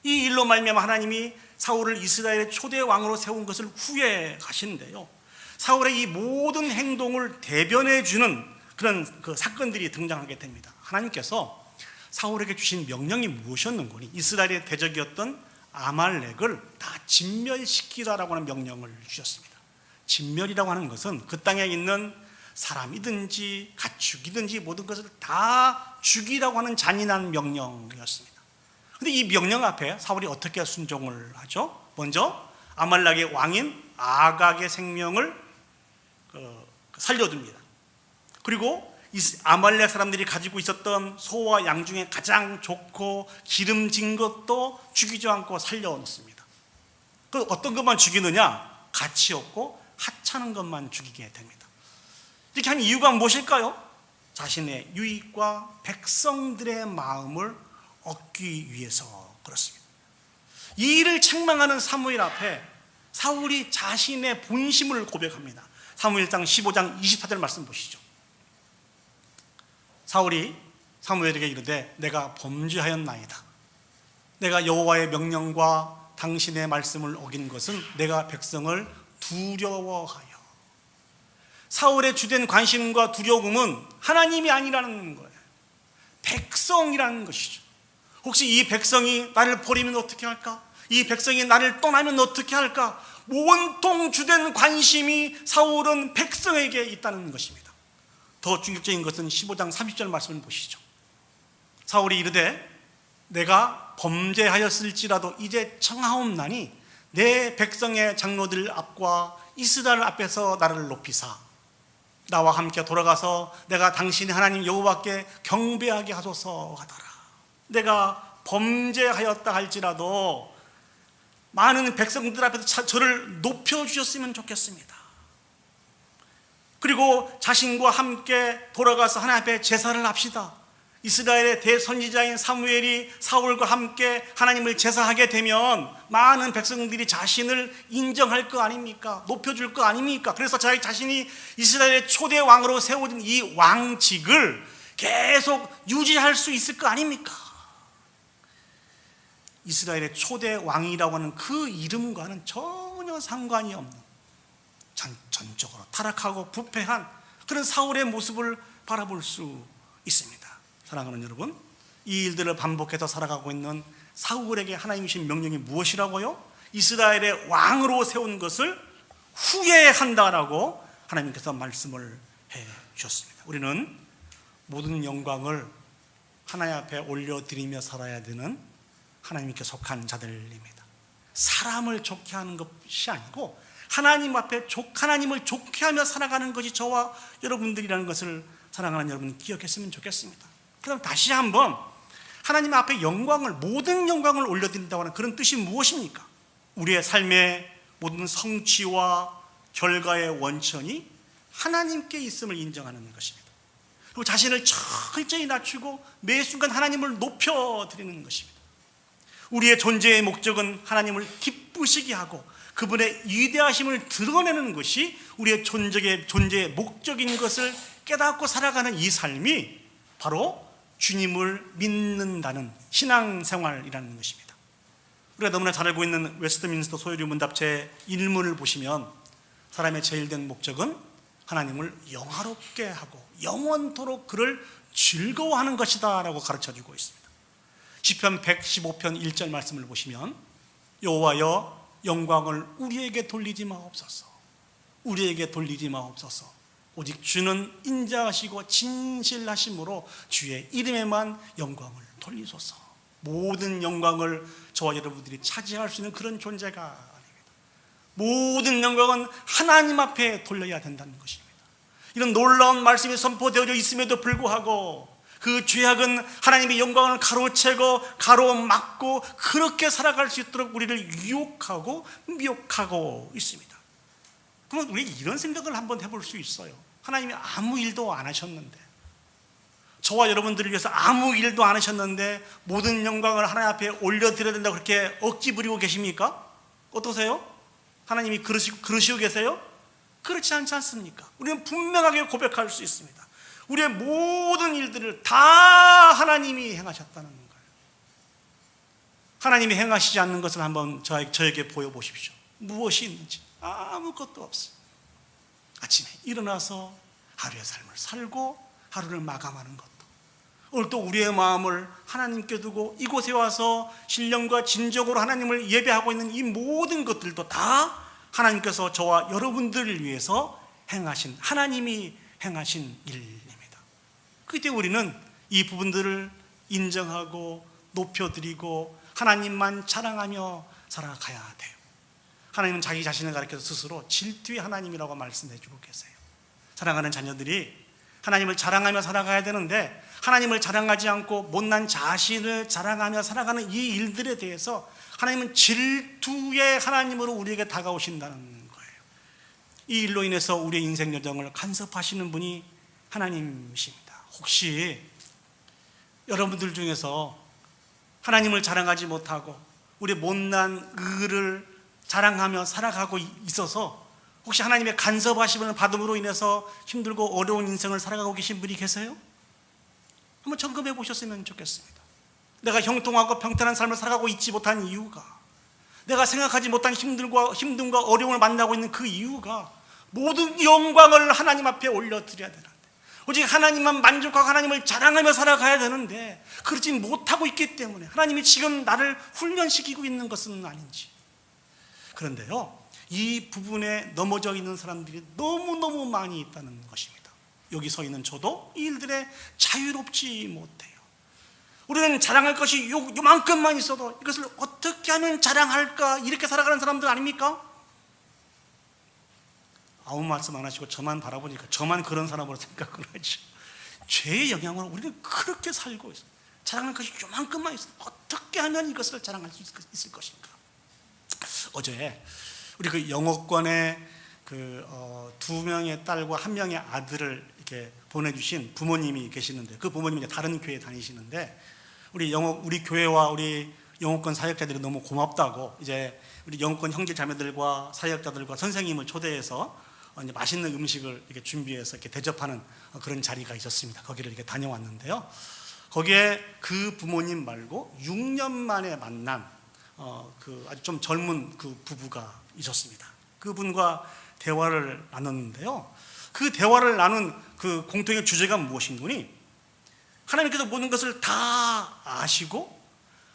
이 일로 말미암아 하나님이 사울을 이스라엘의 초대 왕으로 세운 것을 후회하시는데요, 사울의 이 모든 행동을 대변해 주는 그런 그 사건들이 등장하게 됩니다. 하나님께서 사울에게 주신 명령이 무엇이었는고니 이스라엘의 대적이었던 아말렉을 다 진멸시키라라고 하는 명령을 주셨습니다. 진멸이라고 하는 것은 그 땅에 있는 사람이든지 가축이든지 모든 것을 다 죽이라고 하는 잔인한 명령이었습니다. 그런데 이 명령 앞에 사울이 어떻게 순종을 하죠? 먼저 아말렉의 왕인 아각의 생명을 살려둡니다. 그리고 아말렉 사람들이 가지고 있었던 소와 양 중에 가장 좋고 기름진 것도 죽이지 않고 살려놓습니다. 그 어떤 것만 죽이느냐? 가치 없고 하찮은 것만 죽이게 됩니다. 이렇게 한 이유가 무엇일까요? 자신의 유익과 백성들의 마음을 얻기 위해서 그렇습니다. 이 일을 책망하는 사무엘 앞에 사울이 자신의 본심을 고백합니다. 사무엘상 15장 24절 말씀 보시죠. 사울이 사무엘에게 이르되 내가 범죄하였나이다. 내가 여호와의 명령과 당신의 말씀을 어긴 것은 내가 백성을 두려워하여. 사울의 주된 관심과 두려움은 하나님이 아니라는 거예요. 백성이라는 것이죠. 혹시 이 백성이 나를 버리면 어떻게 할까? 이 백성이 나를 떠나면 어떻게 할까? 온통 주된 관심이 사울은 백성에게 있다는 것입니다. 더 충격적인 것은 15장 30절 말씀을 보시죠. 사울이 이르되 내가 범죄하였을지라도 이제 청하옵나니 내 백성의 장로들 앞과 이스라엘 앞에서 나를 높이사 나와 함께 돌아가서 내가 당신의 하나님 여호와께 경배하게 하소서 하더라. 내가 범죄하였다 할지라도 많은 백성들 앞에서 저를 높여주셨으면 좋겠습니다. 그리고 자신과 함께 돌아가서 하나님 앞에 제사를 합시다. 이스라엘의 대선지자인 사무엘이 사울과 함께 하나님을 제사하게 되면 많은 백성들이 자신을 인정할 거 아닙니까? 높여줄 거 아닙니까? 그래서 자신이 이스라엘의 초대 왕으로 세워진 이 왕직을 계속 유지할 수 있을 거 아닙니까? 이스라엘의 초대 왕이라고 하는 그 이름과는 전혀 상관이 없는 전적으로 타락하고 부패한 그런 사울의 모습을 바라볼 수 있습니다. 사랑하는 여러분, 이 일들을 반복해서 살아가고 있는 사울에게 하나님이 주신 명령이 무엇이라고요? 이스라엘의 왕으로 세운 것을 후회한다라고 하나님께서 말씀을 해 주셨습니다. 우리는 모든 영광을 하나님 앞에 올려드리며 살아야 되는 하나님께 속한 자들입니다. 사람을 좋게 하는 것이 아니고 하나님 앞에 하나님을 좋게 하며 살아가는 것이 저와 여러분들이라는 것을 사랑하는 여러분 기억했으면 좋겠습니다. 그럼 다시 한번 하나님 앞에 모든 영광을 올려드린다고 하는 그런 뜻이 무엇입니까? 우리의 삶의 모든 성취와 결과의 원천이 하나님께 있음을 인정하는 것입니다. 그리고 자신을 철저히 낮추고 매 순간 하나님을 높여드리는 것입니다. 우리의 존재의 목적은 하나님을 기쁘시게 하고 그분의 위대하심을 드러내는 것이 우리의 존재의 목적인 것을 깨닫고 살아가는 이 삶이 바로 주님을 믿는다는 신앙생활이라는 것입니다. 우리가 너무나 잘 알고 있는 웨스트민스터 소요리 문답 제1문을 보시면 사람의 제일된 목적은 하나님을 영화롭게 하고 영원토록 그를 즐거워하는 것이다 라고 가르쳐주고 있습니다. 시편 115편 1절 말씀을 보시면 여호와여 영광을 우리에게 돌리지 마옵소서. 우리에게 돌리지 마옵소서. 오직 주는 인자하시고 진실하심으로 주의 이름에만 영광을 돌리소서. 모든 영광을 저와 여러분들이 차지할 수 있는 그런 존재가 아닙니다. 모든 영광은 하나님 앞에 돌려야 된다는 것입니다. 이런 놀라운 말씀이 선포되어 있음에도 불구하고 그 죄악은 하나님의 영광을 가로채고 가로막고 그렇게 살아갈 수 있도록 우리를 유혹하고 미혹하고 있습니다. 그러면 우리 이런 생각을 한번 해볼 수 있어요. 하나님이 아무 일도 안 하셨는데 저와 여러분들을 위해서 아무 일도 안 하셨는데 모든 영광을 하나님 앞에 올려드려야 된다고 그렇게 억지 부리고 계십니까? 어떠세요? 하나님이 그러시고 계세요? 그렇지 않지 않습니까? 우리는 분명하게 고백할 수 있습니다. 우리의 모든 일들을 다 하나님이 행하셨다는 거예요. 하나님이 행하시지 않는 것을 한번 저에게 보여보십시오. 무엇이 있는지. 아무것도 없어요. 아침에 일어나서 하루의 삶을 살고 하루를 마감하는 것도, 오늘 또 우리의 마음을 하나님께 두고 이곳에 와서 신령과 진정으로 하나님을 예배하고 있는 이 모든 것들도 다 하나님께서 저와 여러분들을 위해서 행하신, 하나님이 행하신 일입니다. 그때 우리는 이 부분들을 인정하고 높여드리고 하나님만 자랑하며 살아가야 돼요. 하나님은 자기 자신을 가리켜서 스스로 질투의 하나님이라고 말씀해 주고 계세요. 사랑하는 자녀들이 하나님을 자랑하며 살아가야 되는데, 하나님을 자랑하지 않고 못난 자신을 자랑하며 살아가는 이 일들에 대해서 하나님은 질투의 하나님으로 우리에게 다가오신다는 거예요. 이 일로 인해서 우리의 인생 여정을 간섭하시는 분이 하나님이십니다. 혹시 여러분들 중에서 하나님을 자랑하지 못하고 우리의 못난 의를 자랑하며 살아가고 있어서 혹시 하나님의 간섭하심을 받음으로 인해서 힘들고 어려운 인생을 살아가고 계신 분이 계세요? 한번 점검해 보셨으면 좋겠습니다. 내가 형통하고 평탄한 삶을 살아가고 있지 못한 이유가, 내가 생각하지 못한 힘듦과 어려움을 만나고 있는 그 이유가 모든 영광을 하나님 앞에 올려드려야 되는데, 오직 하나님만 만족하고 하나님을 자랑하며 살아가야 되는데 그렇지 못하고 있기 때문에 하나님이 지금 나를 훈련시키고 있는 것은 아닌지. 그런데요, 이 부분에 넘어져 있는 사람들이 너무너무 많이 있다는 것입니다. 여기 서 있는 저도 이 일들에 자유롭지 못해요. 우리는 자랑할 것이 요만큼만 있어도 이것을 어떻게 하면 자랑할까, 이렇게 살아가는 사람들 아닙니까? 아무 말씀 안 하시고 저만 바라보니까 저만 그런 사람으로 생각을 하죠. 죄의 영향으로 우리는 그렇게 살고 있어요. 자랑할 것이 요만큼만 있어도 어떻게 하면 이것을 자랑할 수 있을 것인가. 어제 우리 그 영어권에 두 명의 딸과 한 명의 아들을 이렇게 보내주신 부모님이 계시는데, 그 부모님이 다른 교회에 다니시는데 우리 교회와 우리 영어권 사역자들이 너무 고맙다고 이제 우리 영어권 형제 자매들과 사역자들과 선생님을 초대해서 이제 맛있는 음식을 이렇게 준비해서 이렇게 대접하는 그런 자리가 있었습니다. 거기를 이렇게 다녀왔는데요. 거기에 그 부모님 말고 6년 만에 만난 그 아주 좀 젊은 그 부부가 있었습니다. 그분과 대화를 나눴는데요. 그 대화를 나눈 그 공통의 주제가 무엇인가니, 하나님께서 모든 것을 다 아시고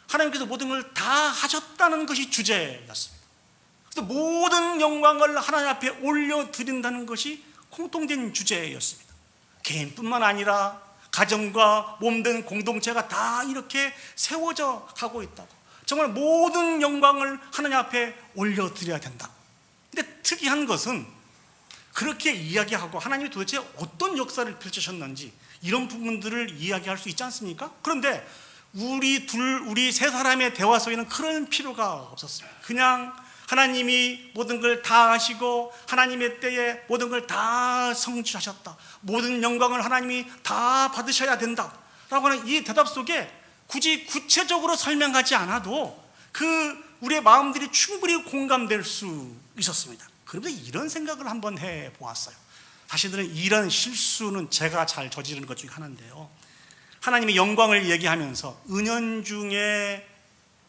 하나님께서 모든 걸 다 하셨다는 것이 주제였습니다. 그래서 모든 영광을 하나님 앞에 올려드린다는 것이 공통된 주제였습니다. 개인뿐만 아니라 가정과 몸된 공동체가 다 이렇게 세워져 가고 있다고, 정말 모든 영광을 하나님 앞에 올려드려야 된다고. 근데 특이한 것은 그렇게 이야기하고 하나님이 도대체 어떤 역사를 펼치셨는지 이런 부분들을 이야기할 수 있지 않습니까? 그런데 우리 세 사람의 대화 속에는 그런 필요가 없었습니다. 그냥 하나님이 모든 걸 다 하시고 하나님의 때에 모든 걸 다 성취하셨다, 모든 영광을 하나님이 다 받으셔야 된다 라고 하는 이 대답 속에 굳이 구체적으로 설명하지 않아도 우리의 마음들이 충분히 공감될 수 있었습니다. 그런데 이런 생각을 한번 해보았어요. 사실은 이런 실수는 제가 잘 저지르는 것 중에 하나인데요, 하나님의 영광을 얘기하면서 은연중에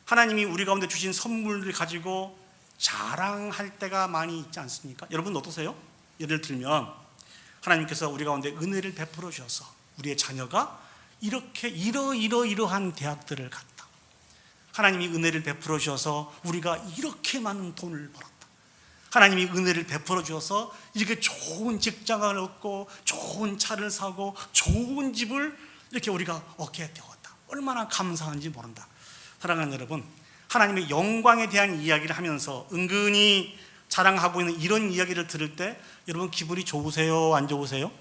하나님이 우리 가운데 주신 선물을 가지고 자랑할 때가 많이 있지 않습니까? 여러분 어떠세요? 예를 들면 하나님께서 우리 가운데 은혜를 베풀어 주셔서 우리의 자녀가 이렇게 이러한 대학들을 갔다, 하나님이 은혜를 베풀어 주셔서 우리가 이렇게 많은 돈을 벌었다, 하나님이 은혜를 베풀어 주셔서 이렇게 좋은 직장을 얻고 좋은 차를 사고 좋은 집을 이렇게 우리가 얻게 되었다, 얼마나 감사한지 모른다. 사랑하는 여러분, 하나님의 영광에 대한 이야기를 하면서 은근히 자랑하고 있는 이런 이야기를 들을 때 여러분 기분이 좋으세요? 안 좋으세요?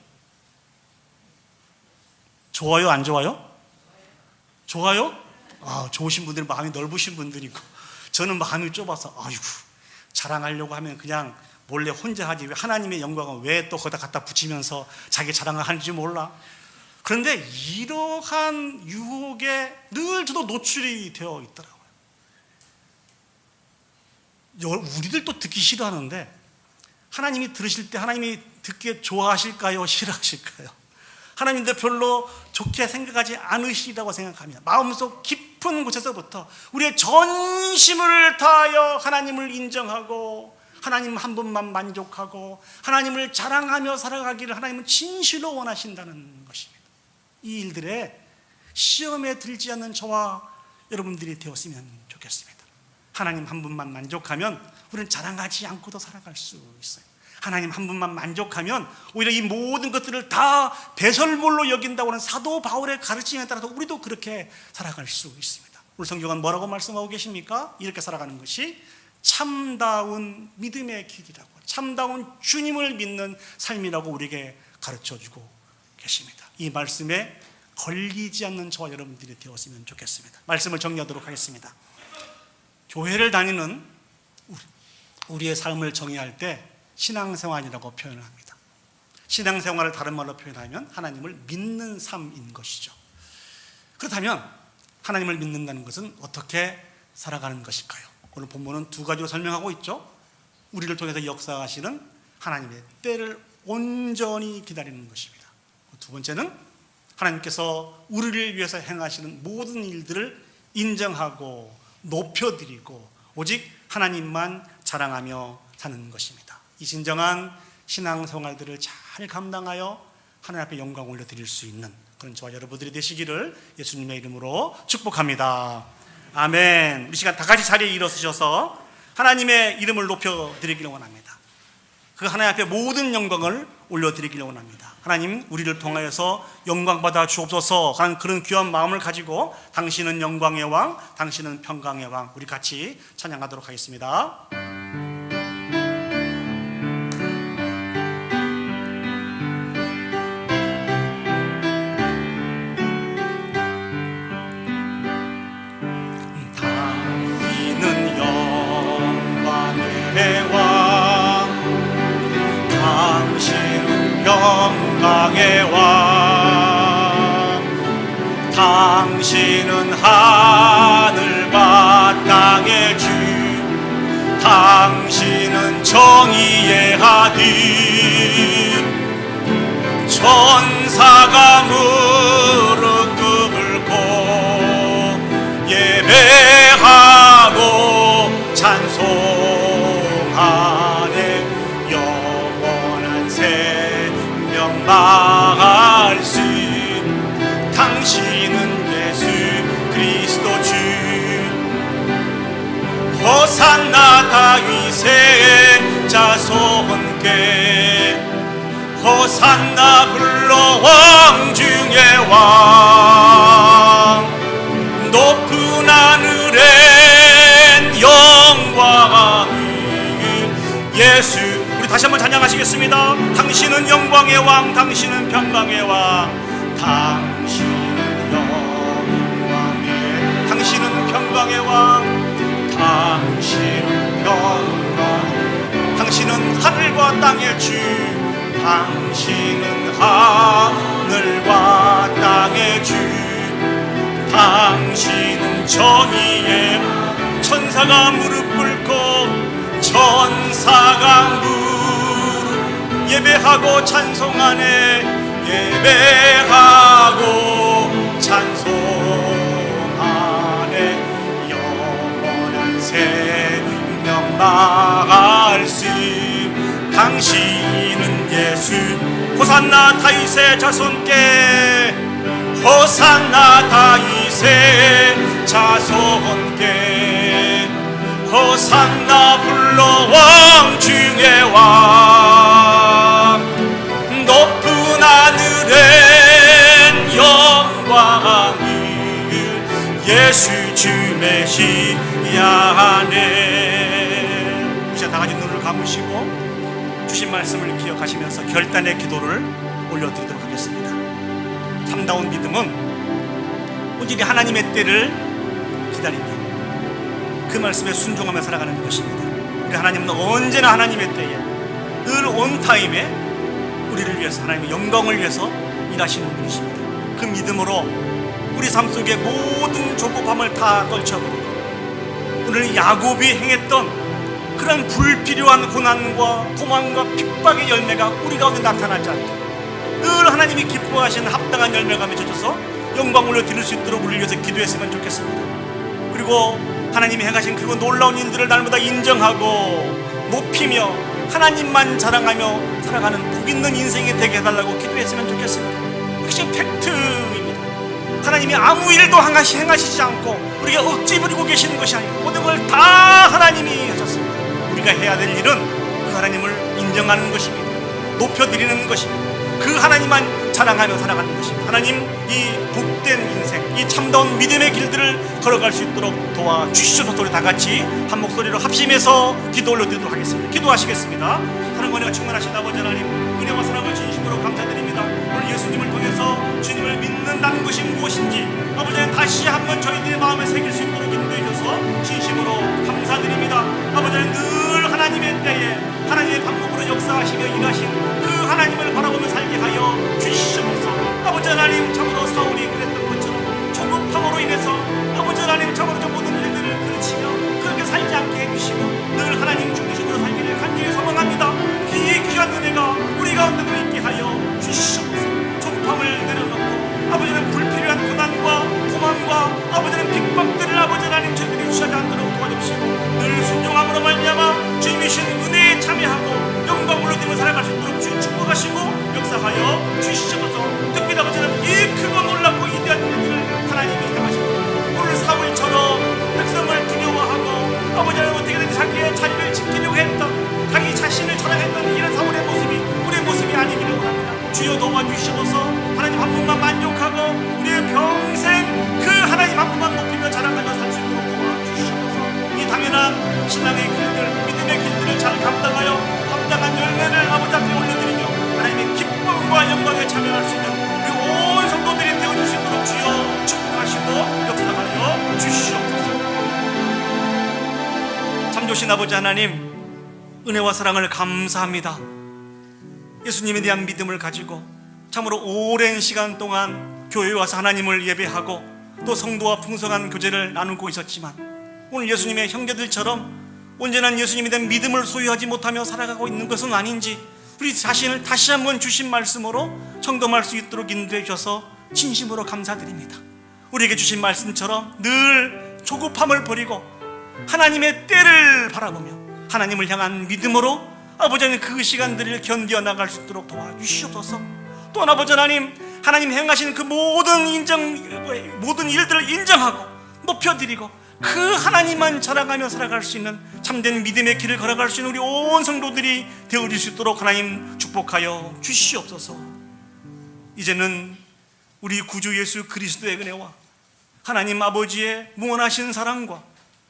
좋아요? 안 좋아요? 좋아요? 좋으신 분들은 마음이 넓으신 분들이고, 저는 마음이 좁아서 아이고, 자랑하려고 하면 그냥 몰래 혼자 하지 왜 하나님의 영광을 왜 또 거기다 갖다 붙이면서 자기 자랑을 하는지 몰라. 그런데 이러한 유혹에 늘 저도 노출이 되어 있더라고요. 우리들도 듣기 싫어하는데 하나님이 들으실 때 하나님이 듣기에 좋아하실까요? 싫어하실까요? 하나님도 별로 좋게 생각하지 않으시리라고 생각합니다. 마음속 깊은 곳에서부터 우리의 전심을 다하여 하나님을 인정하고 하나님 한 분만 만족하고 하나님을 자랑하며 살아가기를 하나님은 진실로 원하신다는 것입니다. 이 일들에 시험에 들지 않는 저와 여러분들이 되었으면 좋겠습니다. 하나님 한 분만 만족하면 우리는 자랑하지 않고도 살아갈 수 있어요. 하나님 한 분만 만족하면 오히려 이 모든 것들을 다 배설물로 여긴다고 하는 사도 바울의 가르침에 따라서 우리도 그렇게 살아갈 수 있습니다. 우리 성경은 뭐라고 말씀하고 계십니까? 이렇게 살아가는 것이 참다운 믿음의 길이라고, 참다운 주님을 믿는 삶이라고 우리에게 가르쳐주고 계십니다. 이 말씀에 걸리지 않는 저와 여러분들이 되었으면 좋겠습니다. 말씀을 정리하도록 하겠습니다. 교회를 다니는 우리의 삶을 정의할 때 신앙생활이라고 표현을 합니다. 신앙생활을 다른 말로 표현하면 하나님을 믿는 삶인 것이죠. 그렇다면 하나님을 믿는다는 것은 어떻게 살아가는 것일까요? 오늘 본문은 두 가지로 설명하고 있죠. 우리를 통해서 역사하시는 하나님의 때를 온전히 기다리는 것입니다. 두 번째는 하나님께서 우리를 위해서 행하시는 모든 일들을 인정하고 높여드리고 오직 하나님만 자랑하며 사는 것입니다. 이 진정한 신앙생활들을 잘 감당하여 하나님 앞에 영광 올려드릴 수 있는 그런 저와 여러분들이 되시기를 예수님의 이름으로 축복합니다. 아멘. 우리 시간 다 같이 자리에 일어서셔서 하나님의 이름을 높여드리기를 원합니다. 그 하나님 앞에 모든 영광을 올려드리기를 원합니다. 하나님, 우리를 통하여서 영광 받아 주옵소서 하는 그런 귀한 마음을 가지고 당신은 영광의 왕, 당신은 평강의 왕, 우리 같이 찬양하도록 하겠습니다. 당신은 영광의 왕, 당신은 영광의 왕, 당신은 하늘과 땅의 주, 당신은 정의의 아들, 천사가 무릎 꿇고 예배하고 찬송하네. 영원한 생명 말씀, 당신은 예수 그리스도 주, 호산나 다윗의 자손께, 호산나 불러 왕 중의 왕, 높은 하늘엔 영광이 예수. 우리 다시 한번 찬양하시겠습니다. 당신은 영광의 왕, 당신은 평강의 왕, 당신은 영광의, 당신은 평강의 왕, 당신은 평강, 당신은 하늘과 땅의 주, 당신은 하늘과 땅의 주, 당신은 정의의, 천사가 무릎 꿇고, 천사가 무릎 예배하고 찬송하네. 예배하고 찬송하네. 영원한 생명 말씀, 당신은 예수. 호산나 다윗의 자손께, 호산나 다윗의 자손께, 호산나 불러 왕 중의 왕, 높은 하늘엔 영광이 예수 주 메시아네. 이제 다 같이 눈을 감으시고 주신 말씀을 기억하시면서 결단의 기도를 올려드리도록 하겠습니다. 참다운 믿음은 오직 하나님의 때를 기다리며 그 말씀에 순종하며 살아가는 것입니다. 우리 하나님은 언제나 하나님의 때에 늘 온타임에 우리를 위해서, 하나님의 영광을 위해서 일하시는 분이십니다. 그 믿음으로 우리 삶 속의 모든 조급함을 다 떨쳐버리고 오늘 야곱이 행했던 그런 불필요한 고난과 도망과 핍박의 열매가 우리 가운데 나타나지 않도록 늘 하나님이 기뻐하시는 합당한 열매가 맺어져서 영광을 드릴 수 있도록 우리를 위해서 기도했으면 좋겠습니다. 그리고 하나님이 행하신 그 놀라운 일들을 날마다 인정하고 높이며 하나님만 자랑하며 살아가는 복 있는 인생이 되게 해달라고 기도했으면 좋겠습니다. 그것이 팩트입니다. 하나님이 아무 일도 행하시지 않고 우리가 억지 부리고 계시는 것이 아니고 모든 걸 다 하나님이 하셨습니다. 우리가 해야 될 일은 그 하나님을 인정하는 것입니다. 높여드리는 것입니다. 그 하나님만 자랑하며 살아가는 것입니다. 하나님, 이 복된 인생, 이 참다운 믿음의 길들을 걸어갈 수 있도록 도와주시옵소서. 우리 다 같이 한 목소리로 합심해서 기도 올려드리도록 하겠습니다. 기도하시겠습니다. 사랑과 은혜가 충만하신 아버지 하나님, 은혜와 사랑을 진심으로 감사드립니다. 오늘 예수님을 통해서 주님을 믿는다는 것이 무엇인지 아버지 하나님 다시 한번 저희들의 마음에 새길 수 있도록 인도해 주셔서 진심으로 감사드립니다. 아버지 하나님, 늘 하나님의 때에 하나님의 방법으로 역사하시며 일하신 그 하나님을 바라보며 살게 하여 주시옵소서. 아버지 하나님, 참으로 사울이 그랬던 것처럼 조급함으로 인해서 아버지 하나님 참으로 저 모든 일들을 그르치며 그렇게 살지 않게 해주시고 늘 하나님 중심으로 살기를 간절히 소망합니다. 이 귀한 은혜가 우리 가운데도 있게 하여 주시옵소서. 조급함을 내려놓고 아버지 하나님 불필요한 고난과 도망과 아버지 하나님 핍박들을 아버지 하나님 저희들이 취하지 않도록 도와주시고 늘 순종함으로 말미암아 주님이신 은혜에 참여하고 영광으로 님을 살아갈 수 있도록 주님 축복하시고 역사하여 주시옵소서. 특별히 아버지 하나님 이 크고 놀랍고 위대한 일들을 하나님이 행하시고 오늘 사울처럼 백성을 두려워하고 아버지 하나님 어떻게든 자기의 자리를 지키려고 했던 자기 자신을 자랑했던 이런 사울의 모습이 우리의 모습이 아니기를 원합니다. 주여 도와주시옵소서. 하나님 한 분만 만족하고 우리의 평생 그 하나님 한 분만 높이며 자랑하며 살 수 있도록 도와주시옵소서. 이 당연한 신앙의 길들, 믿음의 길들을 잘 감당하여 합당한 열매를 아버지 앞에 올려드리며 하나님의 기쁨과 영광에 참여할 수 있는 우리 온 성도들이 되어줄 수 있도록 주여 축복하시고 역사하여 주시옵소서. 참 좋으신 아버지 하나님, 은혜와 사랑을 감사합니다. 예수님에 대한 믿음을 가지고 참으로 오랜 시간 동안 교회에 와서 하나님을 예배하고 또 성도와 풍성한 교제를 나누고 있었지만 오늘 예수님의 형제들처럼 온전한 예수님에 대한 믿음을 소유하지 못하며 살아가고 있는 것은 아닌지 우리 자신을 다시 한번 주신 말씀으로 청dom할 수 있도록 인도해 주셔서 진심으로 감사드립니다. 우리에게 주신 말씀처럼 늘 조급함을 버리고 하나님의 때를 바라보며 하나님을 향한 믿음으로 아버지 하나님 그 시간들을 견디어 나갈 수 있도록 도와주시옵소서. 또한 아버지 하나님, 하나님 행하시는 그 모든 일들을 인정하고 높여드리고 그 하나님만 자랑하며 살아갈 수 있는 참된 믿음의 길을 걸어갈 수 있는 우리 온 성도들이 되어질 수 있도록 하나님 축복하여 주시옵소서. 이제는 우리 구주 예수 그리스도의 은혜와 하나님 아버지의 무한하신 사랑과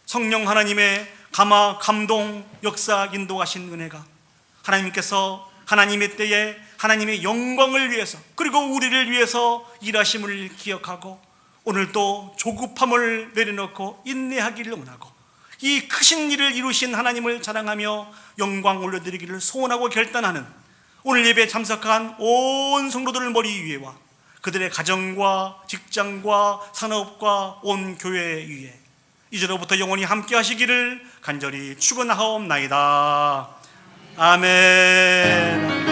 성령 하나님의 감화, 감동, 역사, 인도하신 은혜가 하나님께서 하나님의 때에 하나님의 영광을 위해서 그리고 우리를 위해서 일하심을 기억하고 오늘도 조급함을 내려놓고 인내하기를 원하고 이 크신 일을 이루신 하나님을 자랑하며 영광 올려드리기를 소원하고 결단하는 오늘 예배에 참석한 온 성도들을 머리 위에와 그들의 가정과 직장과 산업과 온 교회 위에 이제로부터 영원히 함께 하시기를 간절히 축원하옵나이다. 아멘.